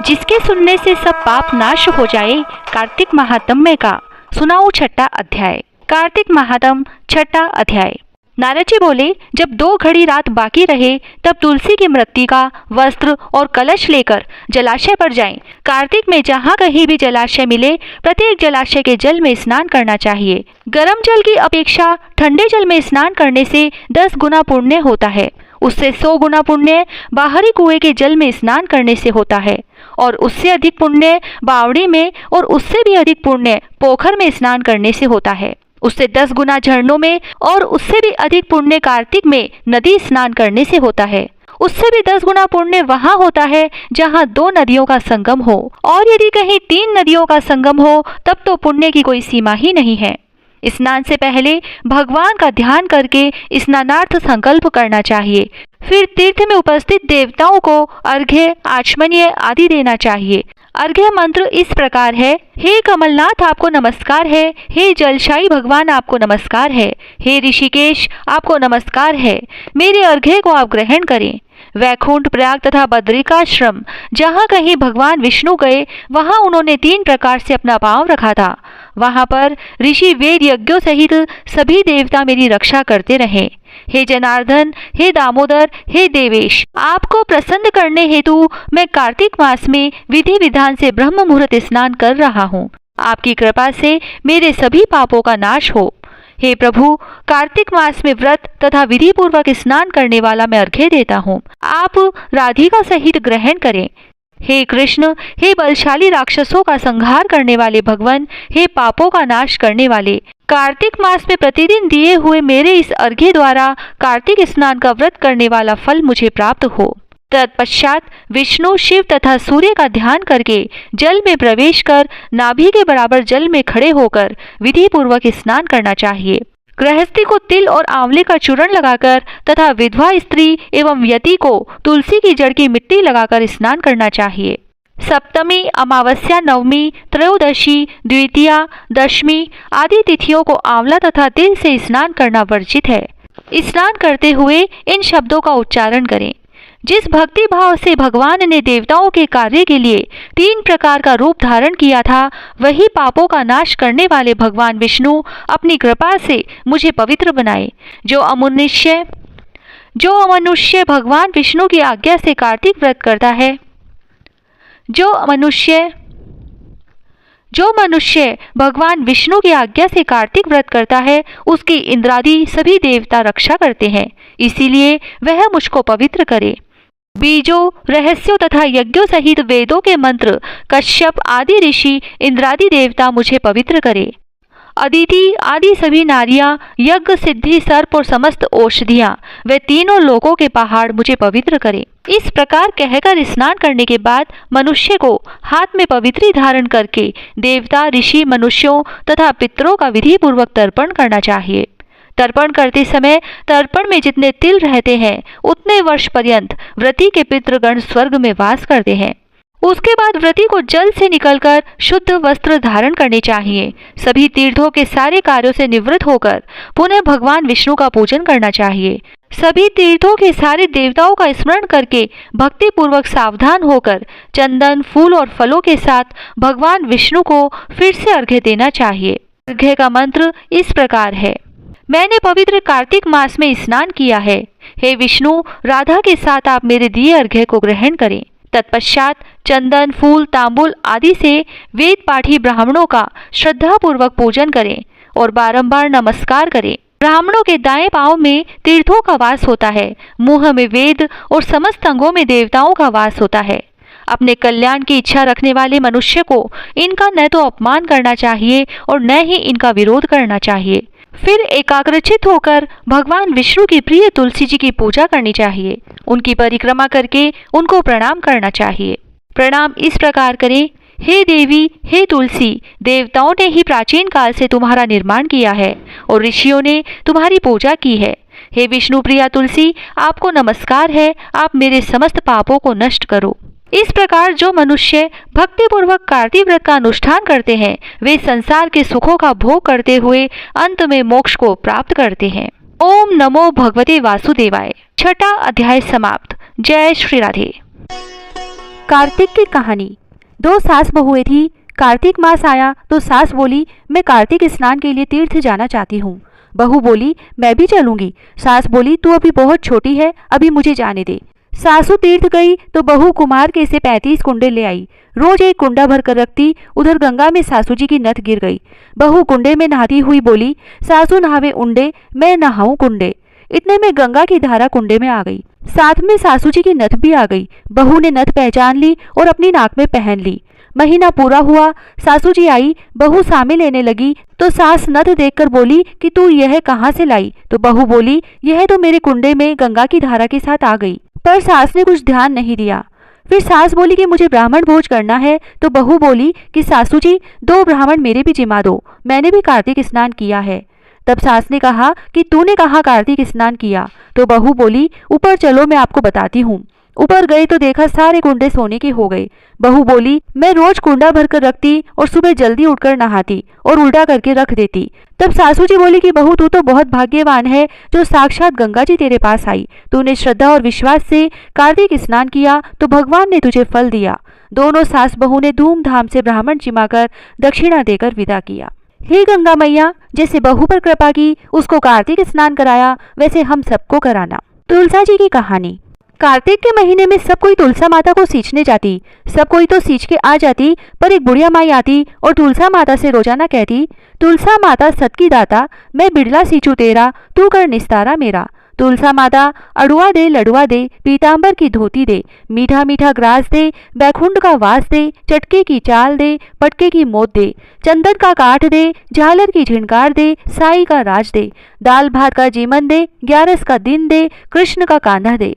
जिसके सुनने से सब पाप नाश हो जाए। कार्तिक महात्म्य का सुनाओ छठा अध्याय। कार्तिक महात्म्य छठा अध्याय। नारद जी बोले, जब 2 घड़ी रात बाकी रहे तब तुलसी की मृत्तिका, वस्त्र और कलश लेकर जलाशय पर जाएं। कार्तिक में जहाँ कहीं भी जलाशय मिले प्रत्येक जलाशय के जल में स्नान करना चाहिए। गर्म जल की अपेक्षा ठंडे जल में स्नान करने से 10 गुना पुण्य होता है। उससे 100 गुना पुण्य बाहरी कुएं के जल में स्नान करने से होता है और उससे अधिक पुण्य बावड़ी में और उससे भी अधिक पुण्य पोखर में स्नान करने से होता है। उससे 10 गुना झरनों में और उससे भी अधिक पुण्य कार्तिक में नदी स्नान करने से होता है। उससे भी 10 गुना पुण्य वहाँ होता है जहाँ 2 नदियों का संगम हो, और यदि कहीं 3 नदियों का संगम हो तब तो पुण्य की कोई सीमा ही नहीं है। स्नान से पहले भगवान का ध्यान करके स्नानार्थ संकल्प करना चाहिए। फिर तीर्थ में उपस्थित देवताओं को अर्घ्य, आचमनीय आदि देना चाहिए। अर्घ्य मंत्र इस प्रकार है: हे कमलनाथ आपको नमस्कार है, हे जलशाही भगवान आपको नमस्कार है, हे ऋषिकेश आपको नमस्कार है, मेरे अर्घ्य को आप ग्रहण करें। वैकुंठ, प्रयाग तथा बद्रिकाश्रम जहाँ कहीं भगवान विष्णु गए वहाँ उन्होंने 3 प्रकार से अपना पांव रखा था। वहाँ पर ऋषि वेद यज्ञों सहित सभी देवता मेरी रक्षा करते रहे। हे जनार्दन, हे दामोदर, हे देवेश, आपको प्रसन्न करने हेतु मैं कार्तिक मास में विधि विधान से ब्रह्म मुहूर्त स्नान कर रहा हूँ। आपकी कृपा से मेरे सभी पापों का नाश हो। हे प्रभु, कार्तिक मास में व्रत तथा विधि पूर्वक स्नान करने वाला मैं अर्घ्य देता हूँ, आप राधिका सहित ग्रहण करें। हे कृष्ण, हे बलशाली राक्षसों का संहार करने वाले भगवान, हे पापों का नाश करने वाले, कार्तिक मास में प्रतिदिन दिए हुए मेरे इस अर्घ्य द्वारा कार्तिक स्नान का व्रत करने वाला फल मुझे प्राप्त हो। तत्पश्चात विष्णु, शिव तथा सूर्य का ध्यान करके जल में प्रवेश कर नाभि के बराबर जल में खड़े होकर विधि पूर्वक स्नान करना चाहिए। गृहस्थी को तिल और आंवले का चूर्ण लगाकर तथा विधवा स्त्री एवं यति को तुलसी की जड़ की मिट्टी लगाकर स्नान करना चाहिए। सप्तमी, अमावस्या, नवमी, त्रयोदशी, द्वितीया, दशमी आदि तिथियों को आंवला तथा तिल से स्नान करना वर्जित है। स्नान करते हुए इन शब्दों का उच्चारण करें: जिस भक्ति भाव से भगवान ने देवताओं के कार्य के लिए 3 प्रकार का रूप धारण किया था, वही पापों का नाश करने वाले भगवान विष्णु अपनी कृपा से मुझे पवित्र बनाए। जो अमनुष्य भगवान विष्णु की आज्ञा से कार्तिक व्रत करता है, जो मनुष्य भगवान विष्णु की आज्ञा से कार्तिक व्रत करता है, उसकी इंद्रादि सभी देवता रक्षा करते हैं, इसीलिए वह मुझको पवित्र करे। बीजों, रहस्यों तथा यज्ञों सहित वेदों के मंत्र, कश्यप आदि ऋषि, इंद्रादि देवता मुझे पवित्र करे। अदिति आदि सभी नारियां, यज्ञ, सिद्धि, सर्प और समस्त औषधियां, वे तीनों लोकों के पहाड़ मुझे पवित्र करे। इस प्रकार कहकर स्नान करने के बाद मनुष्य को हाथ में पवित्री धारण करके देवता, ऋषि, मनुष्यों तथा पितरों का विधि पूर्वक तर्पण करना चाहिए। तर्पण करते समय तर्पण में जितने तिल रहते हैं उतने वर्ष पर्यंत व्रती के पितृगण स्वर्ग में वास करते हैं। उसके बाद व्रती को जल से निकलकर शुद्ध वस्त्र धारण करने चाहिए। सभी तीर्थों के सारे कार्यों से निवृत्त होकर पुनः भगवान विष्णु का पूजन करना चाहिए। सभी तीर्थों के सारे देवताओं का स्मरण करके भक्ति पूर्वक सावधान होकर चंदन, फूल और फलों के साथ भगवान विष्णु को फिर से अर्घ्य देना चाहिए। अर्घ्य का मंत्र इस प्रकार है: मैंने पवित्र कार्तिक मास में स्नान किया है। हे विष्णु, राधा के साथ आप मेरे दिए अर्घ्य को ग्रहण करें। तत्पश्चात चंदन, फूल, तांबुल आदि से वेद पाठी ब्राह्मणों का श्रद्धा पूर्वक पूजन करें और बारंबार नमस्कार करें। ब्राह्मणों के दाएं पांव में तीर्थों का वास होता है, मुंह में वेद और समस्त अंगों में देवताओं का वास होता है। अपने कल्याण की इच्छा रखने वाले मनुष्य को इनका न तो अपमान करना चाहिए और न ही इनका विरोध करना चाहिए। फिर एकाग्रचित होकर भगवान विष्णु की प्रिय तुलसी जी की पूजा करनी चाहिए। उनकी परिक्रमा करके उनको प्रणाम करना चाहिए। प्रणाम इस प्रकार करें: हे देवी, हे तुलसी, देवताओं ने ही प्राचीन काल से तुम्हारा निर्माण किया है और ऋषियों ने तुम्हारी पूजा की है। हे विष्णु प्रिया तुलसी, आपको नमस्कार है, आप मेरे समस्त पापों को नष्ट करो। इस प्रकार जो मनुष्य भक्ति पूर्वक कार्तिक व्रत का अनुष्ठान करते हैं वे संसार के सुखों का भोग करते हुए अंत में मोक्ष को प्राप्त करते हैं। ओम नमो भगवते वासुदेवाय। छठा अध्याय समाप्त। जय श्री राधे। कार्तिक की कहानी। दो सास बहुएं थी। कार्तिक मास आया तो सास बोली, मैं कार्तिक स्नान के लिए तीर्थ जाना चाहती हूँ। बहू बोली, मैं भी चलूंगी। सास बोली, तू अभी बहुत छोटी है, अभी मुझे जाने दे। सासू तीर्थ गई तो बहू कुमार के से 35 कुंडे ले आई। रोज एक कुंडा भर कर रखती। उधर गंगा में सासू जी की नथ गिर गई। बहू कुंडे में नहाती हुई बोली, सासू नहावे उंडे, मैं नहाऊं कुंडे। इतने में गंगा की धारा कुंडे में आ गई। साथ में सासू जी की नथ भी आ गई। बहू ने नथ पहचान ली और अपनी नाक में पहन ली। महीना पूरा हुआ, सासू जी आई। बहू सामे लेने लगी तो सास नथ देखकर बोली कि तू यह कहाँ से लाई? तो बहू बोली, यह तो मेरे कुंडे में गंगा की धारा के साथ आ गई। पर सास ने कुछ ध्यान नहीं दिया। फिर सास बोली कि मुझे ब्राह्मण भोज करना है। तो बहू बोली कि सासू जी, 2 ब्राह्मण मेरे भी जिमा दो, मैंने भी कार्तिक स्नान किया है। तब सास ने कहा कि तूने कहाँ कार्तिक स्नान किया? तो बहू बोली, ऊपर चलो, मैं आपको बताती हूँ। ऊपर गए तो देखा सारे कुंडे सोने के हो गए। बहू बोली, मैं रोज कुंडा भरकर रखती और सुबह जल्दी उठकर नहाती और उल्टा करके रख देती। तब सासू जी बोली कि बहू, तू तो बहुत भाग्यवान है जो साक्षात गंगा जी तेरे पास आई। तूने श्रद्धा और विश्वास से कार्तिक स्नान किया तो भगवान ने तुझे फल दिया। दोनों सास बहू ने धूमधाम से ब्राह्मण जिमाकर दक्षिणा देकर विदा किया। हे गंगा मैया, जैसे बहू पर कृपा की, उसको कार्तिक स्नान कराया, वैसे हम सबको कराना। तुलसा जी की कहानी। कार्तिक के महीने में सब कोई तुलसा माता को सींचने जाती। सब कोई तो सींच के आ जाती, पर एक बुढ़िया माई आती और तुलसा माता से रोजाना कहती, तुलसा माता सत की दाता, मैं बिड़ला सींचू तेरा, तू कर निस्तारा मेरा। तुलसा माता अड़ुआ दे, लडुआ दे, पीतांबर की धोती दे, मीठा मीठा ग्रास दे, बैकुंठ का वास दे, चटके की चाल दे, पटके की मोत दे, चंदन का काठ दे, झालर की झिनकार दे, साई का राज दे, दाल भात का जीवन दे, 11 का दिन दे, कृष्ण का कांधा दे।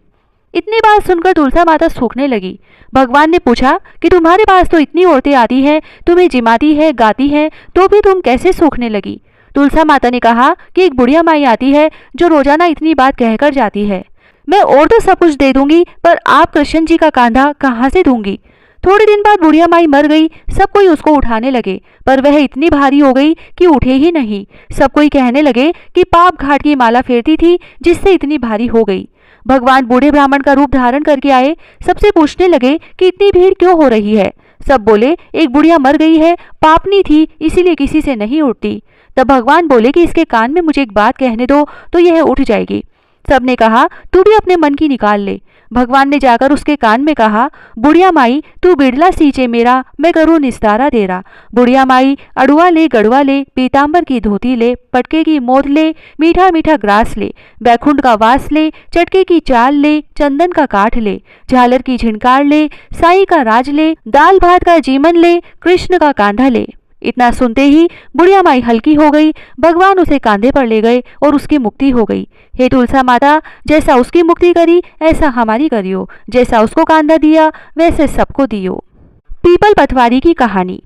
इतनी बात सुनकर तुलसा माता सूखने लगी। भगवान ने पूछा कि तुम्हारे पास तो इतनी औरतें आती हैं, तुम्हें जिमाती है, गाती हैं, तो भी तुम कैसे सूखने लगी? तुलसा माता ने कहा कि एक बुढ़िया माई आती है जो रोजाना इतनी बात कहकर जाती है। मैं और तो सब कुछ दे दूंगी, पर आप कृष्ण जी का कांधा कहाँ से दूंगी? थोड़े दिन बाद बुढ़िया माई मर गई। सब कोई उसको उठाने लगे, पर वह इतनी भारी हो गई कि उठे ही नहीं। सब कोई कहने लगे कि पाप घाट की माला फेरती थी, जिससे इतनी भारी हो गई। भगवान बूढ़े ब्राह्मण का रूप धारण करके आए। सबसे पूछने लगे कि इतनी भीड़ क्यों हो रही है? सब बोले, एक बुढ़िया मर गई है, पापनी थी, इसीलिए किसी से नहीं उठती। तब भगवान बोले कि इसके कान में मुझे एक बात कहने दो तो यह उठ जाएगी। सबने कहा, तू भी अपने मन की निकाल ले। भगवान ने जाकर उसके कान में कहा, बुढ़िया माई, तू बिड़ला सींचे मेरा, मैं करूँ निस्तारा तेरा। बुढ़िया माई अड़ुआ ले, गड़ुआ ले, पीतांबर की धोती ले, पटके की मोद ले, मीठा मीठा ग्रास ले, बैकुंठ का वास ले, चटके की चाल ले, चंदन का काठ ले, झालर की झिनकार ले, साई का राज ले, दाल भात का जीवन ले, कृष्ण का कांधा ले। इतना सुनते ही बुढ़िया माई हल्की हो गई। भगवान उसे कांधे पर ले गए और उसकी मुक्ति हो गई। हे तुलसा माता, जैसा उसकी मुक्ति करी ऐसा हमारी करियो, जैसा उसको कांधा दिया वैसे सबको दियो। पीपल पटवारी की कहानी।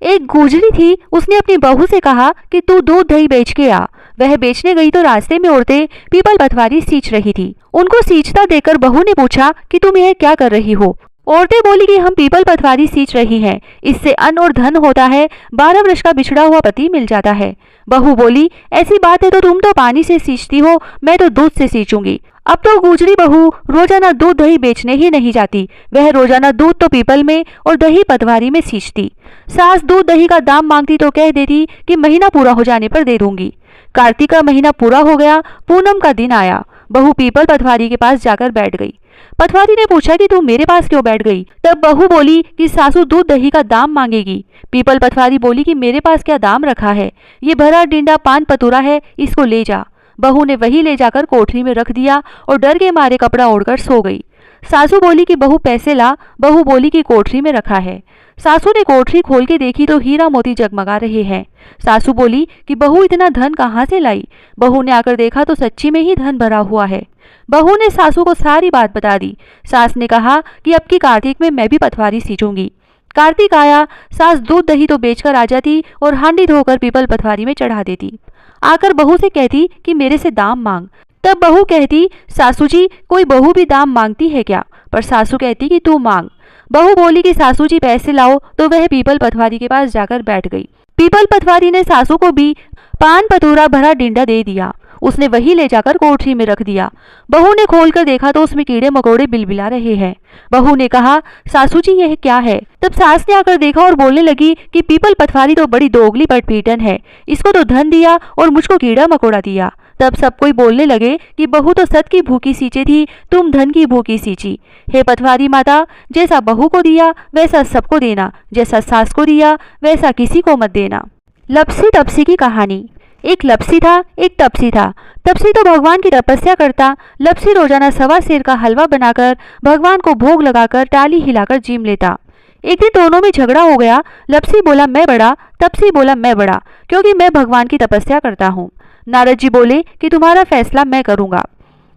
एक गुजरी थी, उसने अपनी बहू से कहा कि तू दूध दही बेच के आ। वह बेचने गई तो रास्ते में औरतें पीपल पटवारी सींच रही थी। उनको सींचता देखकर बहू ने पूछा कि तुम यह क्या कर रही हो? औरतें बोली कि हम पीपल पटवारी सींच रही हैं, इससे अन्न और धन होता है, 12 वर्ष का बिछड़ा हुआ पति मिल जाता है। बहू बोली, ऐसी बात है तो तुम तो पानी से सींचती हो, मैं तो दूध से सींचूंगी। अब तो गुजरी बहू रोजाना दूध दही बेचने ही नहीं जाती, वह रोजाना दूध तो पीपल में और दही पटवारी में सींचती। सास दूध दही का दाम मांगती तो कह देती कि महीना पूरा हो जाने पर दे दूंगी। कार्तिक का महीना पूरा हो गया, पूनम का दिन आया। बहू पीपल पटवारी के पास जाकर बैठ गई। पटवारी ने पूछा कि तू मेरे पास क्यों बैठ गई? तब बहू बोली कि सासू दूध दही का दाम मांगेगी। पीपल पटवारी बोली कि मेरे पास क्या दाम रखा है, ये भरा डिंडा पान पतूरा है, इसको ले जा। बहू ने वही ले जाकर कोठरी में रख दिया और डर के मारे कपड़ा ओढ़कर सो गई। सासू बोली कि बहू पैसे ला। बहू बोली कि कोठरी में रखा है। सासू ने कोठरी खोल के देखी तो हीरा मोती जगमगा रहे हैं। सासू बोली कि बहू इतना धन कहाँ से लाई? बहू ने आकर देखा तो सच्ची में ही धन भरा हुआ है। बहू ने सासू को सारी बात बता दी। सास ने कहा कि अब की कार्तिक में मैं भी पटवारी सींचूंगी। कार्तिक आया, सास दूध दही तो बेचकर आ जाती और हांडी धोकर पीपल पटवारी में चढ़ा देती। आकर बहू से कहती कि मेरे से दाम मांग। तब बहू कहती, सासू जी, कोई बहू भी दाम मांगती है क्या? पर सासू कहती कि तू मांग। बहू बोली कि सासू जी पैसे लाओ, तो वह पीपल पटवारी के पास जाकर बैठ गई। पीपल पटवारी ने सासू को भी पान पतूरा भरा डिंडा दे दिया। उसने वही ले जाकर कोठरी में रख दिया। बहू ने खोलकर देखा तो उसमें कीड़े मकोड़े बिलबिला रहे हैं। बहू ने कहा, सासू जी यह क्या है? तब सास ने आकर देखा और बोलने लगी कि पीपल पटवारी तो बड़ी दोगली पटपीटन है, इसको तो धन दिया और मुझको कीड़ा मकोड़ा दिया। तब सब कोई बोलने लगे कि बहू तो सत की भूखी सींचे थी, तुम धन की भूखी सींची। हे पटवारी माता, जैसा बहू को दिया वैसा सबको देना, जैसा सास को दिया वैसा किसी को मत देना। लपसी तपसी की कहानी। एक लपसी था, एक तपसी था। तपसी तो भगवान की तपस्या करता, लपसी रोजाना 1.25 सेर का हलवा बनाकर भगवान को भोग लगाकर टाली हिलाकर जीम लेता। एक दिन दोनों में झगड़ा हो गया। लपसी बोला मैं बड़ा, तपसी बोला मैं बड़ा, क्योंकि मैं भगवान की तपस्या करता हूँ। नारद जी बोले कि तुम्हारा फैसला मैं करूंगा।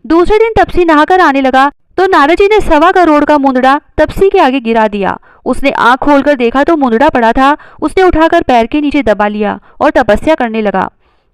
दूसरे दिन तपसी नहाकर आने लगा तो नारद जी ने 1.25 करोड़ का मुंदड़ा तपसी के आगे गिरा दिया। उसने आंख खोलकर देखा तो मुंदड़ा पड़ा था। उसने उठाकर पैर के नीचे दबा लिया और तपस्या करने लगा।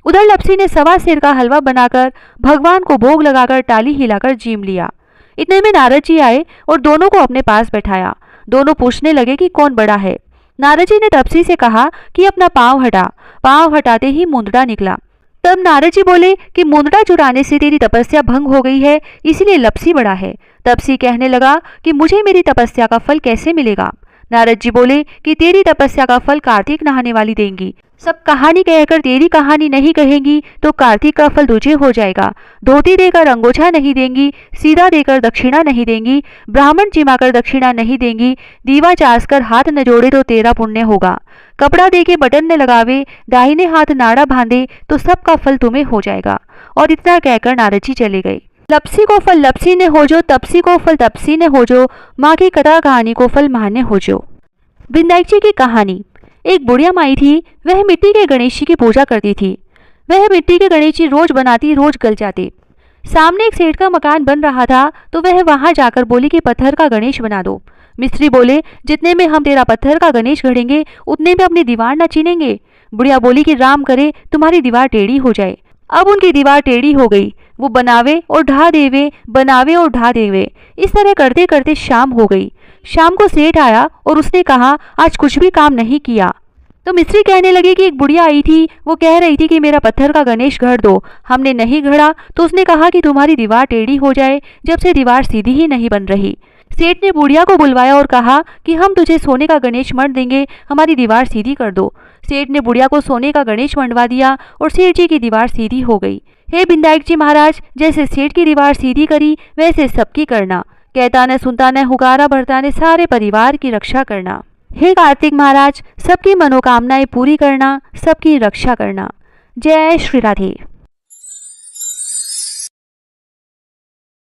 उधर लपसी ने 1.25 सेर का हलवा बनाकर भगवान को भोग लगाकर टाली हिलाकर जीम लिया। इतने में नारद जी आए और दोनों को अपने पास बैठाया। दोनों पूछने लगे कि कौन बड़ा है। नारद जी ने तपसी से कहा कि अपना पांव हटा। पांव हटाते ही मुंदड़ा निकला। तब नारद जी बोले कि मुंदड़ा चुराने से तेरी तपस्या भंग हो गई है, इसलिए लपसी बड़ा है। तपसी कहने लगा कि मुझे मेरी तपस्या का फल कैसे मिलेगा। नारद जी बोले कि तेरी तपस्या का फल कार्तिक नहाने वाली देंगी। सब कहानी कहकर तेरी कहानी नहीं कहेंगी तो कार्तिक का फल तुझे हो जाएगा। धोती देकर अंगोछा नहीं देंगी, सीधा देकर दक्षिणा नहीं देंगी, ब्राह्मण जिमाकर दक्षिणा नहीं देंगी, दीवा चासकर हाथ न जोड़े तो तेरा पुण्य होगा। कपड़ा देके बटन न लगावे, दाहिने हाथ नाड़ा बांधे तो सबका फल तुम्हें हो जाएगा। और इतना कहकर नारद जी चले गए। लपसी को फल लपसी ने हो जो, तपसी को फल तपसी ने हो जो, माँ की कथा कहानी को फल माँ ने हो जो। विनायक जी की कहानी। एक बुढ़िया माई थी, वह मिट्टी के गणेश जी की पूजा करती थी। वह मिट्टी के गणेश जी रोज बनाती, रोज गल जाते। सामने एक सेठ का मकान बन रहा था तो वह वहां जाकर बोली कि पत्थर का गणेश बना दो। मिस्त्री बोले जितने में हम तेरा पत्थर का गणेश गढ़ेंगे उतने में अपनी दीवार न चीनेंगे। बुढ़िया बोली कि राम करे तुम्हारी दीवार टेढ़ी हो जाए। अब उनकी दीवार टेढ़ी हो गई। वो बनावे और ढा देवे, बनावे और ढा देवे। इस तरह करते करते शाम हो गई। शाम को सेठ आया और उसने कहा आज कुछ भी काम नहीं किया। तो मिस्त्री कहने लगे कि एक बुढ़िया आई थी, वो कह रही थी कि मेरा पत्थर का गणेश गढ़ दो। हमने नहीं गढ़ा तो उसने कहा कि तुम्हारी दीवार टेढ़ी हो जाए, जब से दीवार सीधी ही नहीं बन रही। सेठ ने बुढ़िया को बुलवाया और कहा कि हम तुझे सोने का गणेश मढ़ देंगे, हमारी दीवार सीधी कर दो। सेठ ने बुढ़िया को सोने का गणेश मंडवा दिया और सेठ जी की दीवार सीधी हो गई। हे विनायक जी महाराज, जैसे सेठ की दीवार सीधी करी वैसे सबकी करना। कहता न सुनता न हुकारा भरता ने सारे परिवार की रक्षा करना। हे कार्तिक महाराज, सबकी मनोकामनाएं पूरी करना, सबकी रक्षा करना। जय श्री राधे।